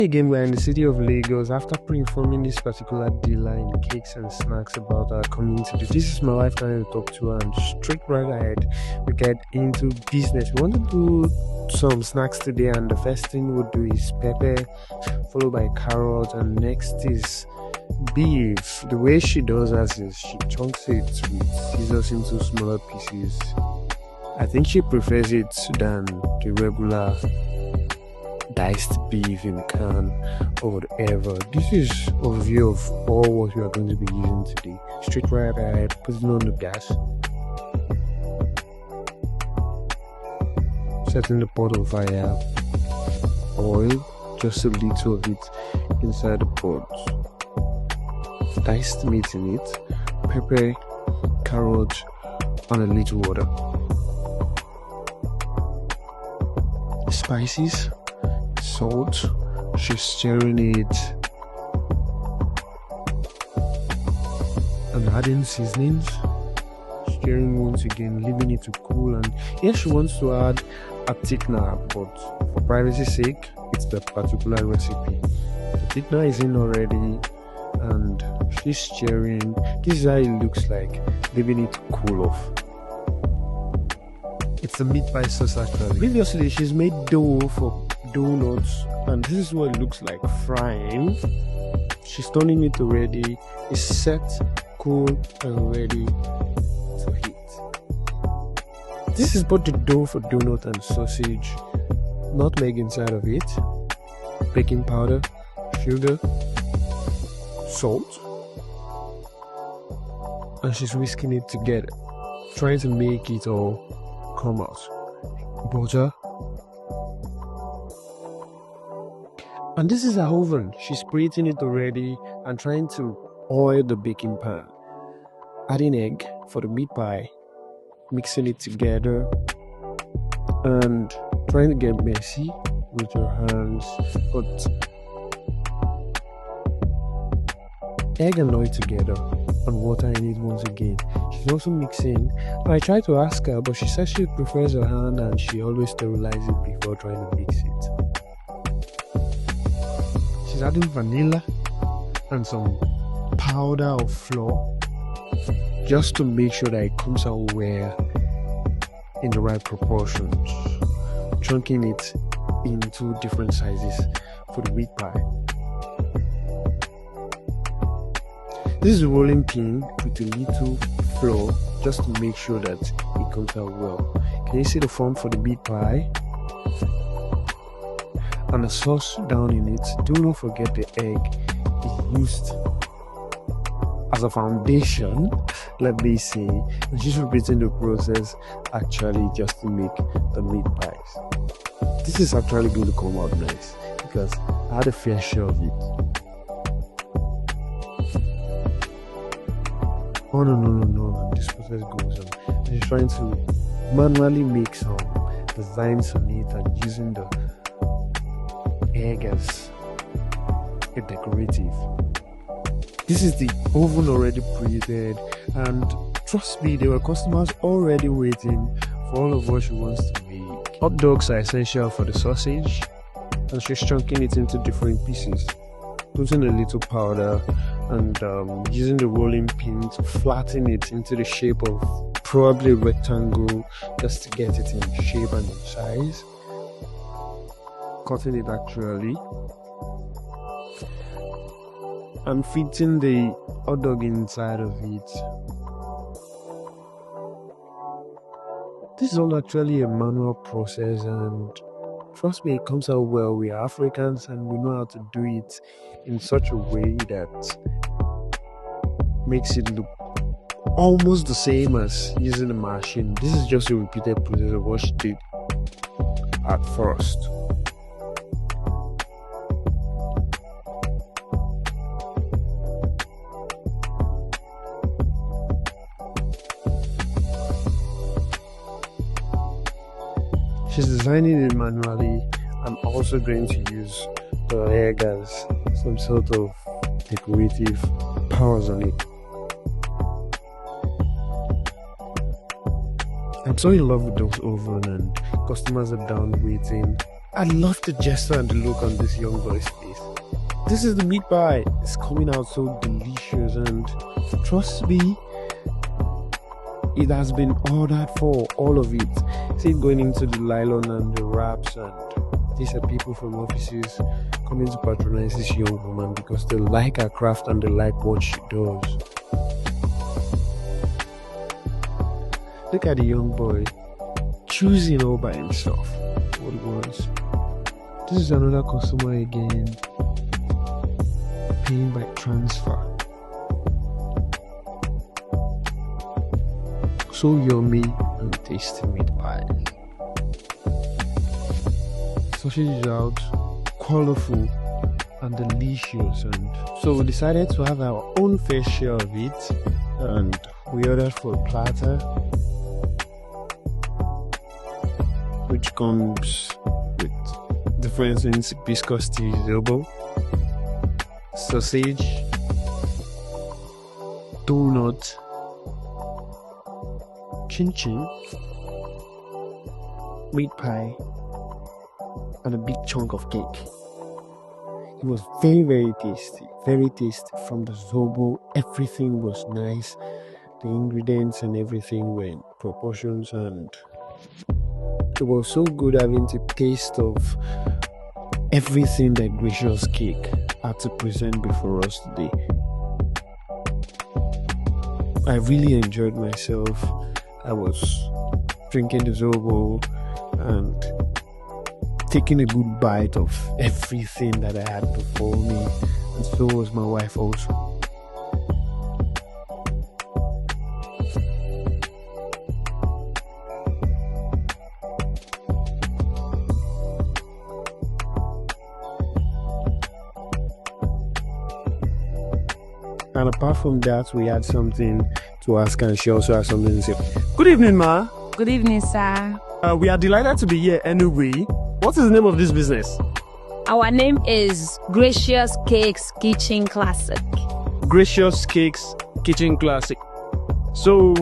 Again, we're in the city of Lagos after pre-informing this particular dealer in cakes and snacks about our community. This is my wife trying to talk to her, and straight right ahead, we get into business. We want to do some snacks today, and the first thing we'll do is pepper, followed by carrot, and next is beef. The way she does that is she chunks it with scissors into smaller pieces. I think she prefers it than the regular diced beef in a can or whatever. This is a view of all what we are going to be using today. Straight right ahead, put it on the gas, setting the pot on fire, oil, just a little of it inside the pot, diced meat in it, pepper, carrot, and a little water. Spices, salt, she's stirring it and adding seasonings, stirring once again, leaving it to cool. And here she wants to add a thickener, but for privacy's sake, it's the particular recipe. The thickener is in already and she's stirring. This is how it looks like, leaving it to cool off. It's a meat pie sauce actually. Previously, she's made dough for donuts, and this is what it looks like frying. She's turning it already. It's set, cool, and ready to heat. This is both the dough for donut and sausage. Nutmeg inside of it, baking powder, sugar, salt, and she's whisking it together, trying to make it all come out. Butter. And this is her oven. She's preheating it already and trying to oil the baking pan. Adding egg for the meat pie, mixing it together, and trying to get messy with your hands. But egg and oil together and water in it once again. She's also mixing. I tried to ask her, but she says she prefers her hand and she always sterilizes it before trying to mix it. She's adding vanilla and some powder of flour just to make sure that it comes out well in the right proportions. Chunking it into different sizes for the meat pie. This is a rolling pin with a little flour just to make sure that it comes out well. Can you see the form for the meat pie? And the sauce down in it. Do not forget the egg is used as a foundation, let me say. And she's repeating the process actually just to make the meat pies. This is actually going to come out nice because I had a fair share of it. Oh no, this process goes on. And she's trying to manually make some designs on it and using the egg as a decorative. This is the oven already preheated, and trust me, there were customers already waiting for all of what she wants to make. Hot dogs are essential for the sausage, and she's chunking it into different pieces, putting a little powder and using the rolling pin to flatten it into the shape of probably a rectangle just to get it in shape and in size. Cutting it actually and fitting the hot dog inside of it. This is all actually a manual process, and trust me, it comes out well. We are Africans and we know how to do it in such a way that makes it look almost the same as using a machine. This is just a repeated process of what she did at first. She's designing it manually. I'm also going to use the egg as some sort of decorative powers on it. I'm so in love with those oven, and customers are down waiting. I love the gesture and the look on this young boy's face. This is the meat pie. It's coming out so delicious, and trust me, it has been ordered for all of it. See it going into the nylon and the wraps, and these are people from offices coming to patronize this young woman because they like her craft and they like what she does. Look at the young boy choosing all by himself what he wants. This is another customer again, paying by transfer. So yummy and tasty meat pie. Sausage is out, colorful and delicious, and so we decided to have our own fair share of it, and we ordered for a platter, which comes with different things: viscosity, elbow, sausage, donut, chin chin, meat pie, and a big chunk of cake. It was very, very tasty, very tasty. From the zobo, everything was nice. The ingredients and everything were in proportions, and it was so good having the taste of everything that Gracious Cake had to present before us today. I really enjoyed myself. I was drinking the zobo and taking a good bite of everything that I had before me, and so was my wife also. And apart from that, we had something to ask, and she also had something to say. Good evening, ma. Good evening, sir. We are delighted to be here anyway. What is the name of this business? Our name is Gracious Cakes Kitchen Classic. Gracious Cakes Kitchen Classic. So,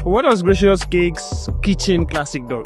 what does Gracious Cakes Kitchen Classic do?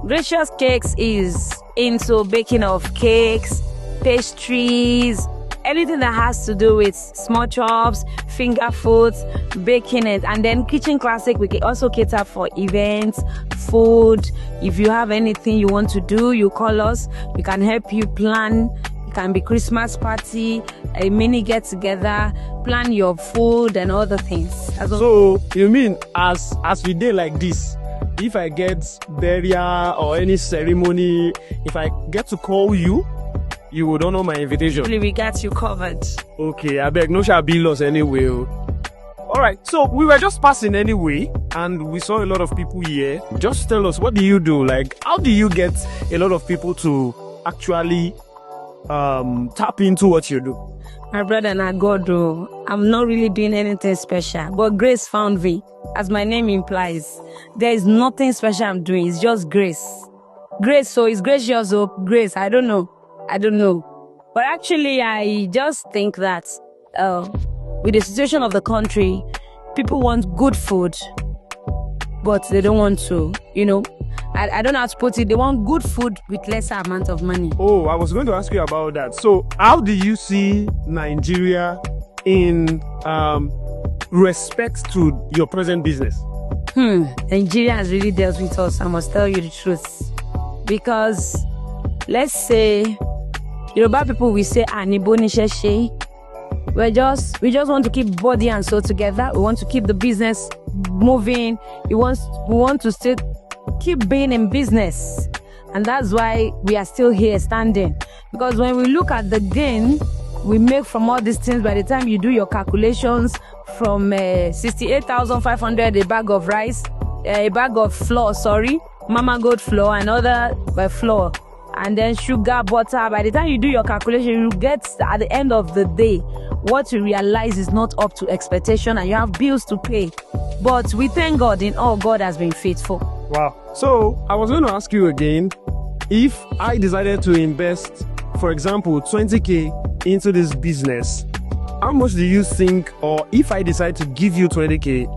Gracious Cakes is into baking of cakes, pastries, anything that has to do with small chops, finger foods, baking it. And then Kitchen Classic, we can also cater for events, food. If you have anything you want to do, you call us. We can help you plan. It can be Christmas party, a mini get together, plan your food and other things. So you mean as we day like this, if I get burial or any ceremony, if I get to call you, you would honor my invitation? We got you covered. Okay, I beg, no shall be lost anyway. Alright, so we were just passing anyway, and we saw a lot of people here. Just tell us, what do you do? Like, how do you get a lot of people to actually tap into what you do? My brother and I, God, I'm not really doing anything special, but grace found me. As my name implies, there is nothing special I'm doing. It's just grace. Grace, so it's gracious, grace. I don't know. But actually, I just think that with the situation of the country, people want good food, but they don't want to, I don't know how to put it. They want good food with lesser amount of money. Oh, I was going to ask you about that. So how do you see Nigeria in respect to your present business? Nigeria has really dealt with us, I must tell you the truth. Because, let's say, Yoruba people, we say, Anibo ni sheshe. We just want to keep body and soul together. We want to keep the business moving. We want to still keep being in business. And that's why we are still here standing. Because when we look at the gain we make from all these things, by the time you do your calculations, from 68,500 a bag of rice, a bag of flour, Mama Goat flour and other flour, and then sugar, butter, by the time you do your calculation, you get at the end of the day, what you realize is not up to expectation and you have bills to pay. But we thank God, in all, God has been faithful. Wow. So I was going to ask you again, if I decided to invest, for example, 20K into this business, how much do you think, or if I decide to give you 20K,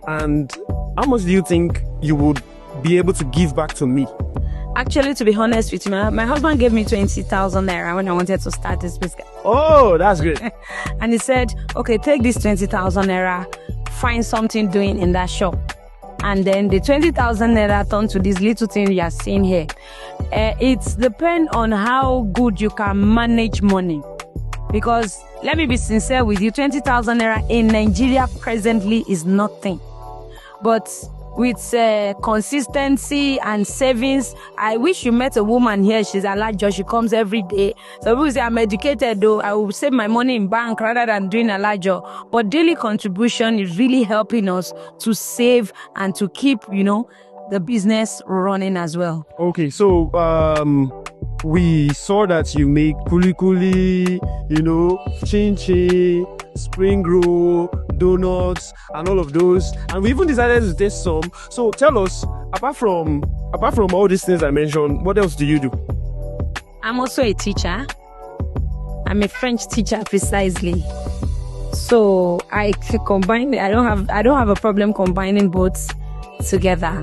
and how much do you think you would be able to give back to me? Actually, to be honest with you, my husband gave me 20,000 naira when I wanted to start this business. Oh, that's good. And he said, okay, take this 20,000 naira, find something doing in that shop. And then the 20,000 naira turned to this little thing you are seeing here. It depends on how good you can manage money. Because let me be sincere with you, 20,000 naira in Nigeria presently is nothing. But with consistency and savings, I wish you met a woman here. She's a Alajo. She comes every day. So people say, I'm educated though. I will save my money in bank rather than doing Alajo. But daily contribution is really helping us to save and to keep, the business running as well. Okay, so we saw that you make kuli kuli, chin chin, spring roll, donuts, and all of those. And we even decided to taste some. So tell us, apart from all these things I mentioned, what else do you do? I'm also a teacher. I'm a French teacher precisely. So I combine. I don't have a problem combining both together.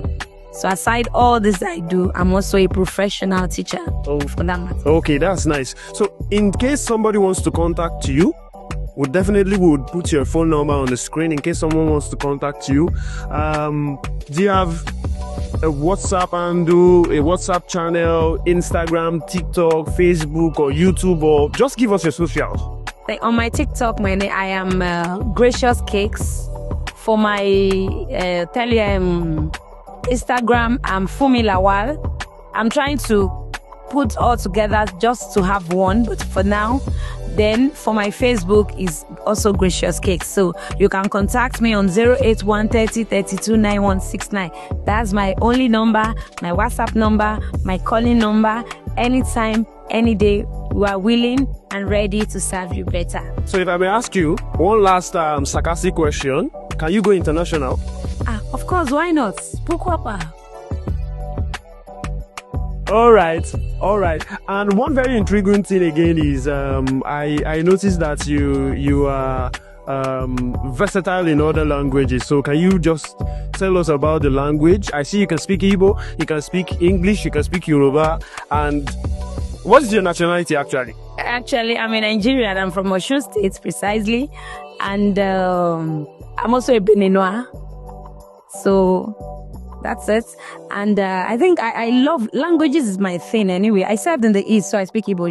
So aside all this I do, I'm also a professional teacher. Oh, for that matter. Okay, that's nice. So in case somebody wants to contact you, we definitely would put your phone number on the screen in case someone wants to contact you. Do you have a WhatsApp handle, a WhatsApp channel, Instagram, TikTok, Facebook, or YouTube, or just give us your socials? Like on my TikTok, I am Gracious Cakes. For my Instagram, I'm Fumi Lawal. I'm trying to put all together just to have one, but for now. Then for my Facebook is also Gracious Cakes. So you can contact me on 081 30 32 9169. That's my only number, my WhatsApp number, my calling number. Anytime, any day, we are willing and ready to serve you better. So if I may ask you one last sarcastic question, can you go international? Of course, why not? Pourquoi pas? All right. And one very intriguing thing again is I noticed that you are versatile in other languages. So can you just tell us about the language? I see you can speak Igbo, you can speak English, you can speak Yoruba. And what is your nationality actually? Actually, I'm a Nigerian. I'm from Osun State precisely. And I'm also a Beninois. So that's it. And I think I love languages is my thing anyway. I served in the East, so I speak Igbo.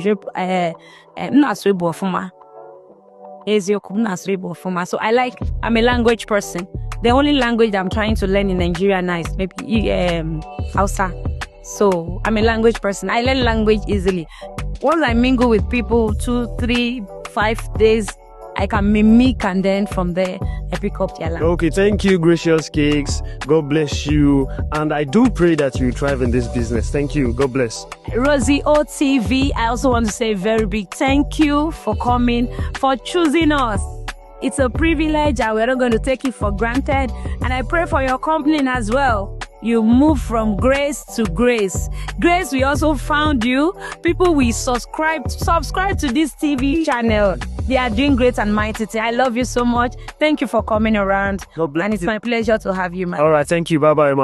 So I'm a language person. The only language I'm trying to learn in Nigeria now is maybe Hausa. So I'm a language person. I learn language easily. Once I mingle with people 2, 3, 5 days, I can mimic, and then from there I pick up their language. Okay, thank you, Gracious Cakes. God bless you. And I do pray that you thrive in this business. Thank you. God bless. Rosie OTV, I also want to say a very big thank you for coming, for choosing us. It's a privilege and we're not going to take it for granted. And I pray for your company as well. You move from grace to grace. Grace, we also found you. People will subscribe to this TV channel. They are doing great and mighty. I love you so much. Thank you for coming around. God bless and it's you. My pleasure to have you, man. All right, thank you. Bye-bye, man.